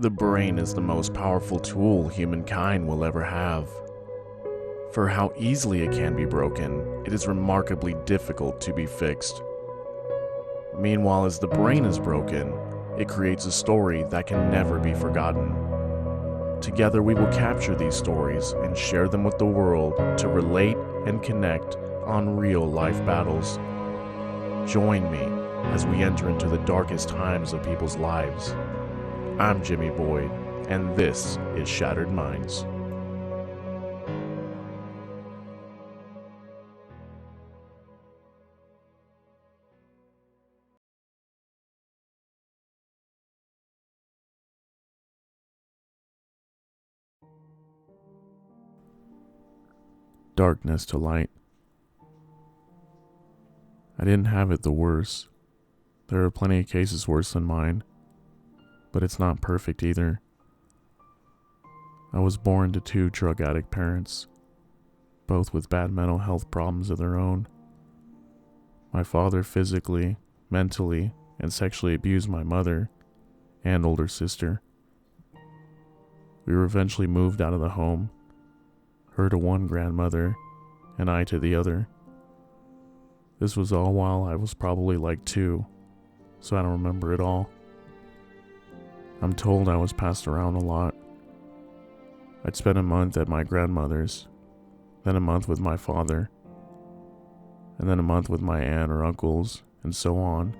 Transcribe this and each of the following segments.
The brain is the most powerful tool humankind will ever have. For how easily it can be broken, it is remarkably difficult to be fixed. Meanwhile, as the brain is broken, it creates a story that can never be forgotten. Together we will capture these stories and share them with the world to relate and connect on real life battles. Join me as we enter into the darkest times of people's lives. I'm Jimmy Boyd, and this is Shattered Minds. Darkness to light. I didn't have it the worst. There are plenty of cases worse than mine, but it's not perfect either. I was born to two drug addict parents, both with bad mental health problems of their own. My father physically, mentally, and sexually abused my mother and older sister. We were eventually moved out of the home, her to one grandmother, and I to the other. This was all while I was probably like 2, so I don't remember it all. I'm told I was passed around a lot. I'd spend a month at my grandmother's, then a month with my father, and then a month with my aunt or uncles, and so on.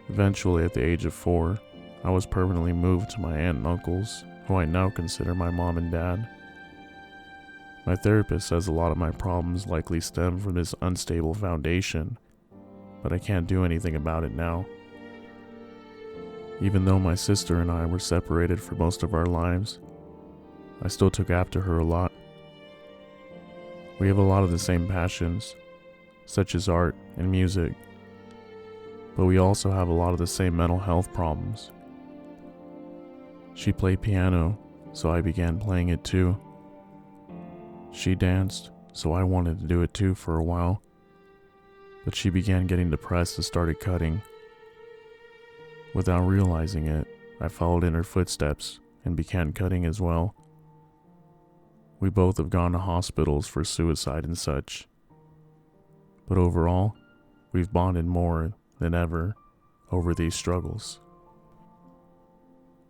Eventually, at the age of 4, I was permanently moved to my aunt and uncles, who I now consider my mom and dad. My therapist says a lot of my problems likely stem from this unstable foundation, but I can't do anything about it now. Even though my sister and I were separated for most of our lives, I still took after her a lot. We have a lot of the same passions, such as art and music, but we also have a lot of the same mental health problems. She played piano, so I began playing it too. She danced, so I wanted to do it too for a while, but she began getting depressed and started cutting. Without realizing it, I followed in her footsteps and began cutting as well. We both have gone to hospitals for suicide and such, but overall, we've bonded more than ever over these struggles.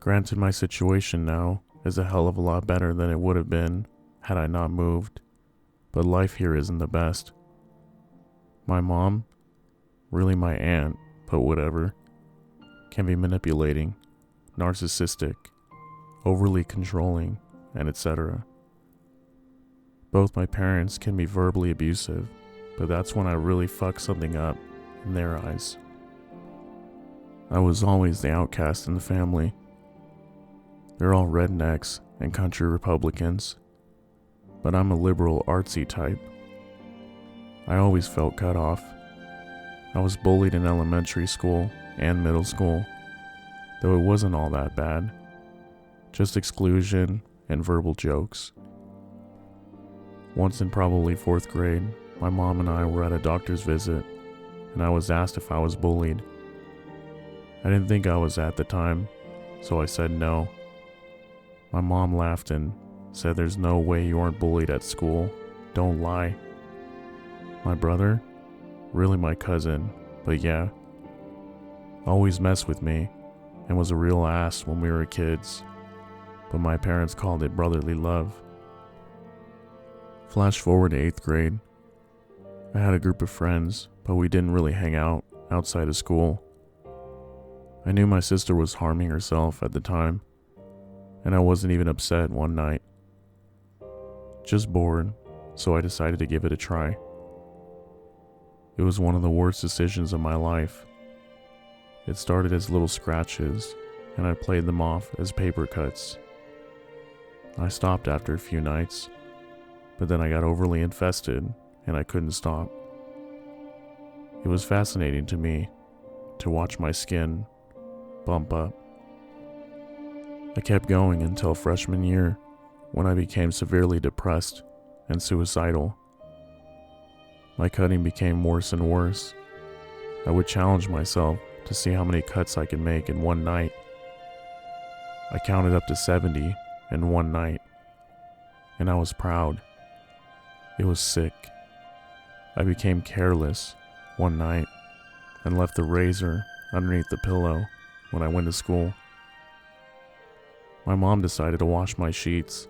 Granted, my situation now is a hell of a lot better than it would have been had I not moved, but life here isn't the best. My mom, really my aunt, but whatever, can be manipulating, narcissistic, overly controlling, and etc. Both my parents can be verbally abusive, but that's when I really fuck something up in their eyes. I was always the outcast in the family. They're all rednecks and country Republicans, but I'm a liberal artsy type. I always felt cut off. I was bullied in elementary school and middle school, though it wasn't all that bad. Just exclusion and verbal jokes. Once in probably 4th grade, my mom and I were at a doctor's visit, and I was asked if I was bullied. I didn't think I was at the time, so I said no. My mom laughed and said there's no way you aren't bullied at school, don't lie. My brother? Really my cousin, but yeah. Always messed with me, and was a real ass when we were kids, but my parents called it brotherly love. Flash forward to 8th grade. I had a group of friends, but we didn't really hang out outside of school. I knew my sister was harming herself at the time, and I wasn't even upset one night. Just bored, so I decided to give it a try. It was one of the worst decisions of my life. It started as little scratches, and I played them off as paper cuts. I stopped after a few nights, but then I got overly infested, and I couldn't stop. It was fascinating to me to watch my skin bump up. I kept going until freshman year, when I became severely depressed and suicidal. My cutting became worse and worse. I would challenge myself to see how many cuts I could make in one night. I counted up to 70 in one night, and I was proud. It was sick. I became careless one night and left the razor underneath the pillow when I went to school. My mom decided to wash my sheets,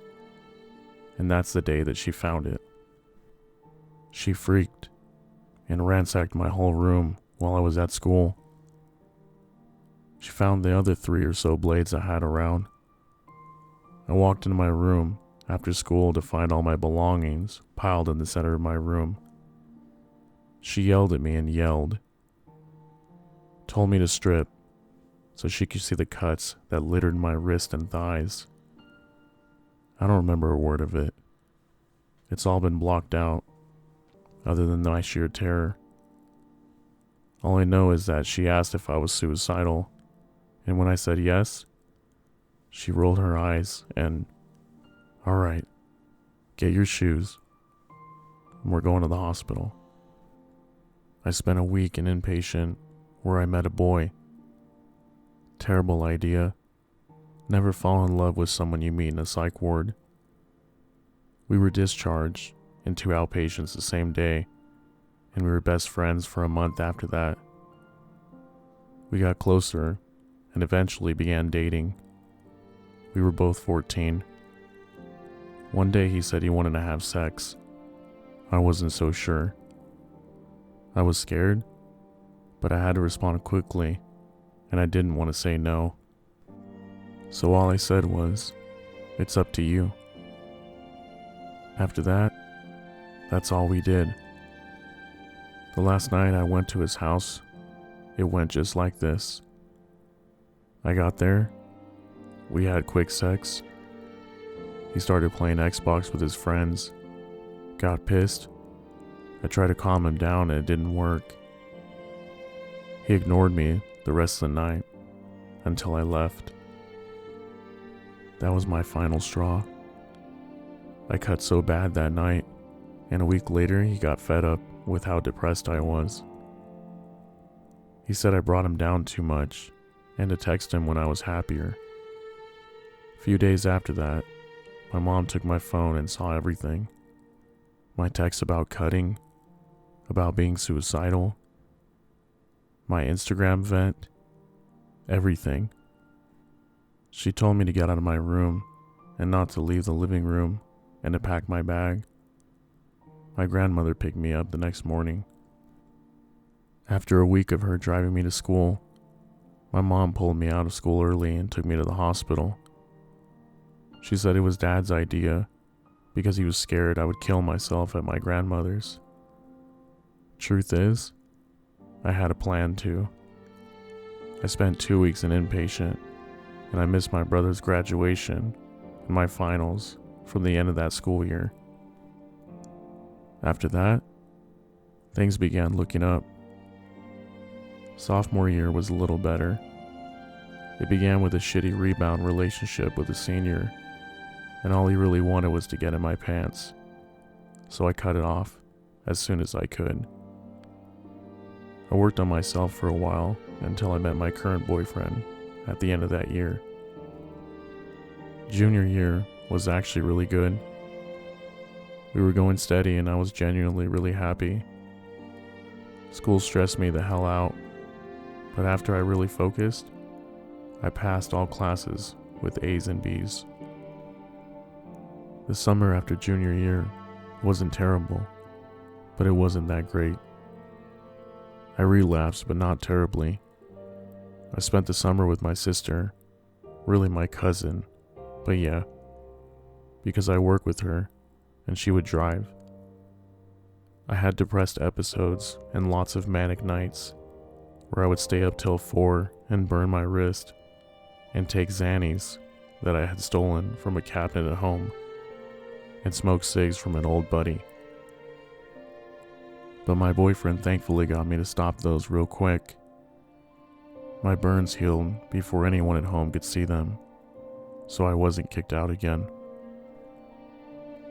and that's the day that she found it. She freaked and ransacked my whole room while I was at school. She found the other 3 or so blades I had around. I walked into my room after school to find all my belongings piled in the center of my room. She yelled at me and yelled, told me to strip so she could see the cuts that littered my wrist and thighs. I don't remember a word of it. It's all been blocked out, other than my sheer terror. All I know is that she asked if I was suicidal, and when I said yes, she rolled her eyes and, "All right, get your shoes, and we're going to the hospital." I spent a week in inpatient where I met a boy. Terrible idea. Never fall in love with someone you meet in a psych ward. We were discharged into outpatients the same day, and we were best friends for a month after that. We got closer and eventually began dating. We were both 14. One day he said he wanted to have sex. I wasn't so sure. I was scared, but I had to respond quickly, and I didn't want to say no. So all I said was, "It's up to you." After that, that's all we did. The last night I went to his house, it went just like this. I got there, we had quick sex. He started playing Xbox with his friends, got pissed. I tried to calm him down and it didn't work. He ignored me the rest of the night until I left. That was my final straw. I cut so bad that night, and a week later he got fed up with how depressed I was. He said I brought him down too much and to text him when I was happier. A few days after that, my mom took my phone and saw everything. My texts about cutting, about being suicidal, my Instagram vent, everything. She told me to get out of my room and not to leave the living room and to pack my bag. My grandmother picked me up the next morning. After a week of her driving me to school, my mom pulled me out of school early and took me to the hospital. She said it was Dad's idea because he was scared I would kill myself at my grandmother's. Truth is, I had a plan too. I spent 2 weeks in inpatient, and I missed my brother's graduation and my finals from the end of that school year. After that, things began looking up. Sophomore year was a little better. It began with a shitty rebound relationship with a senior, and all he really wanted was to get in my pants, so I cut it off as soon as I could. I worked on myself for a while until I met my current boyfriend at the end of that year. Junior year was actually really good. We were going steady and I was genuinely really happy. School stressed me the hell out, but after I really focused, I passed all classes with A's and B's. The summer after junior year wasn't terrible, but it wasn't that great. I relapsed, but not terribly. I spent the summer with my sister, really my cousin, but yeah, because I work with her and she would drive. I had depressed episodes and lots of manic nights where I would stay up till 4 and burn my wrist and take Xannies that I had stolen from a cabinet at home and smoke cigs from an old buddy. But my boyfriend thankfully got me to stop those real quick. My burns healed before anyone at home could see them, so I wasn't kicked out again.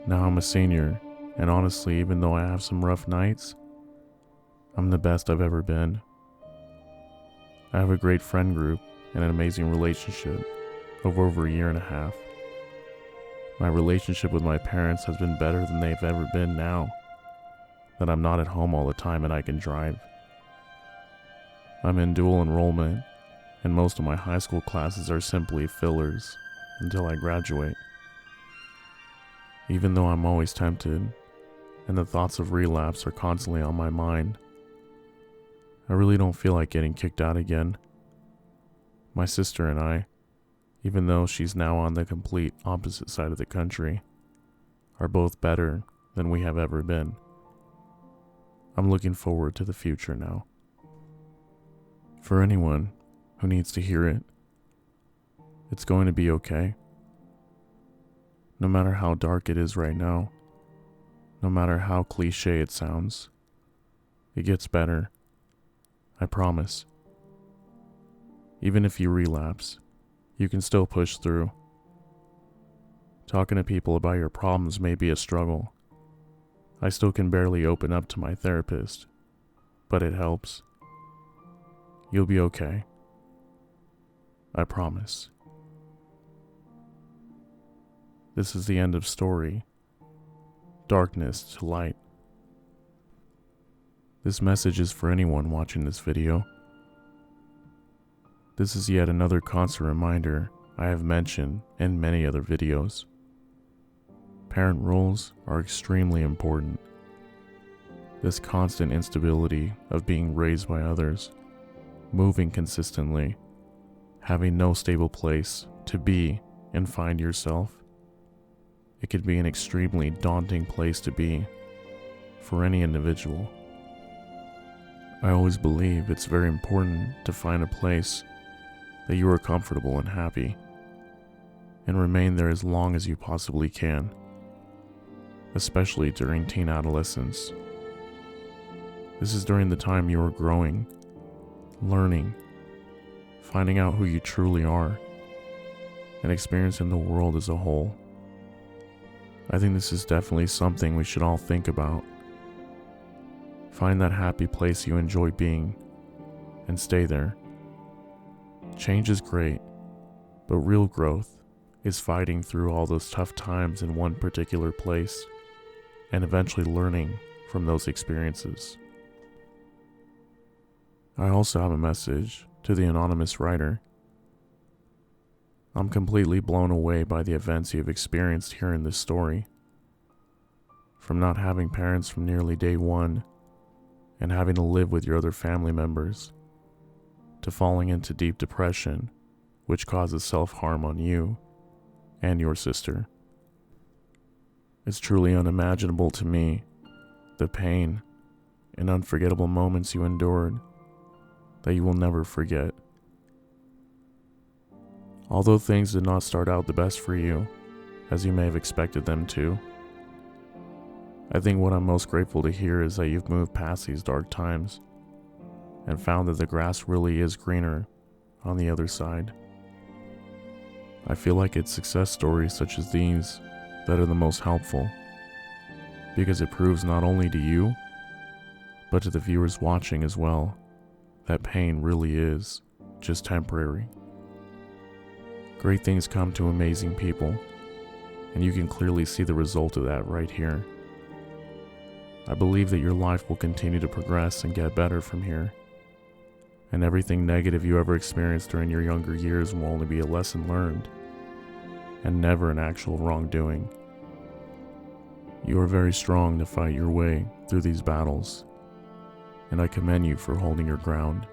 Now I'm a senior, and honestly, even though I have some rough nights, I'm the best I've ever been. I have a great friend group and an amazing relationship, of over a year and a half. My relationship with my parents has been better than they've ever been now that I'm not at home all the time and I can drive. I'm in dual enrollment, and most of my high school classes are simply fillers until I graduate. Even though I'm always tempted, and the thoughts of relapse are constantly on my mind, I really don't feel like getting kicked out again. My sister and I, even though she's now on the complete opposite side of the country, are both better than we have ever been. I'm looking forward to the future now. For anyone who needs to hear it, it's going to be okay. No matter how dark it is right now, no matter how cliche it sounds, it gets better. I promise. Even if you relapse, you can still push through. Talking to people about your problems may be a struggle. I still can barely open up to my therapist, but it helps. You'll be okay. I promise. This is the end of story. Darkness to light. This message is for anyone watching this video. This is yet another constant reminder I have mentioned in many other videos. Parent roles are extremely important. This constant instability of being raised by others, moving consistently, having no stable place to be and find yourself, it could be an extremely daunting place to be for any individual. I always believe it's very important to find a place that you are comfortable and happy, and remain there as long as you possibly can, especially during teen adolescence. This is during the time you are growing, learning, finding out who you truly are, and experiencing the world as a whole. I think this is definitely something we should all think about. Find that happy place you enjoy being, and stay there. Change is great, but real growth is fighting through all those tough times in one particular place, and eventually learning from those experiences. I also have a message to the anonymous writer. I'm completely blown away by the events you've experienced here in this story. From not having parents from nearly day one, and having to live with your other family members, to falling into deep depression, which causes self-harm on you and your sister. It's truly unimaginable to me, the pain and unforgettable moments you endured that you will never forget. Although things did not start out the best for you, as you may have expected them to, I think what I'm most grateful to hear is that you've moved past these dark times and found that the grass really is greener on the other side. I feel like it's success stories such as these that are the most helpful, because it proves not only to you, but to the viewers watching as well, that pain really is just temporary. Great things come to amazing people, and you can clearly see the result of that right here. I believe that your life will continue to progress and get better from here, and everything negative you ever experienced during your younger years will only be a lesson learned, and never an actual wrongdoing. You are very strong to fight your way through these battles, and I commend you for holding your ground.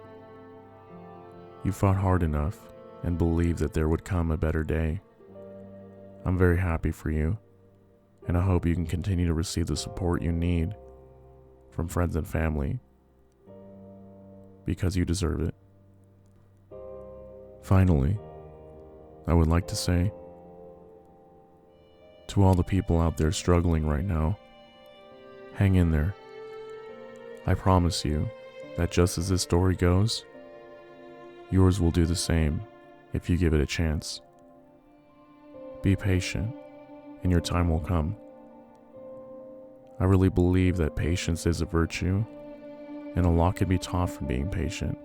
You fought hard enough and believed that there would come a better day. I'm very happy for you, and I hope you can continue to receive the support you need from friends and family, because you deserve it. Finally, I would like to say, to all the people out there struggling right now, hang in there. I promise you that just as this story goes, yours will do the same if you give it a chance. Be patient, and your time will come. I really believe that patience is a virtue, and a lot can be taught from being patient.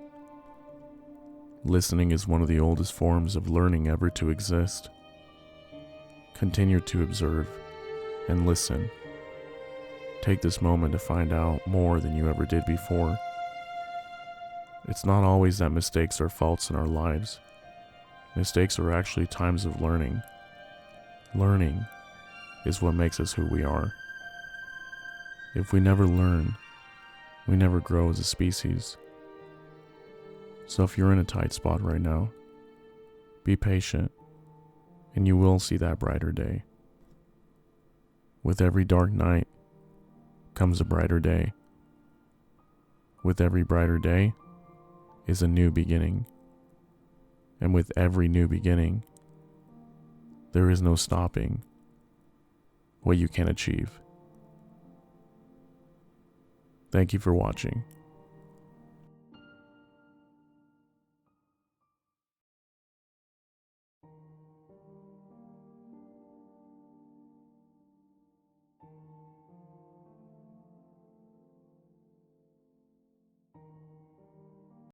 Listening is one of the oldest forms of learning ever to exist. Continue to observe and listen. Take this moment to find out more than you ever did before. It's not always that mistakes are faults in our lives. Mistakes are actually times of learning. Learning is what makes us who we are. If we never learn, we never grow as a species. So if you're in a tight spot right now, be patient, and you will see that brighter day. With every dark night comes a brighter day. With every brighter day is a new beginning. And with every new beginning, there is no stopping what you can achieve. Thank you for watching.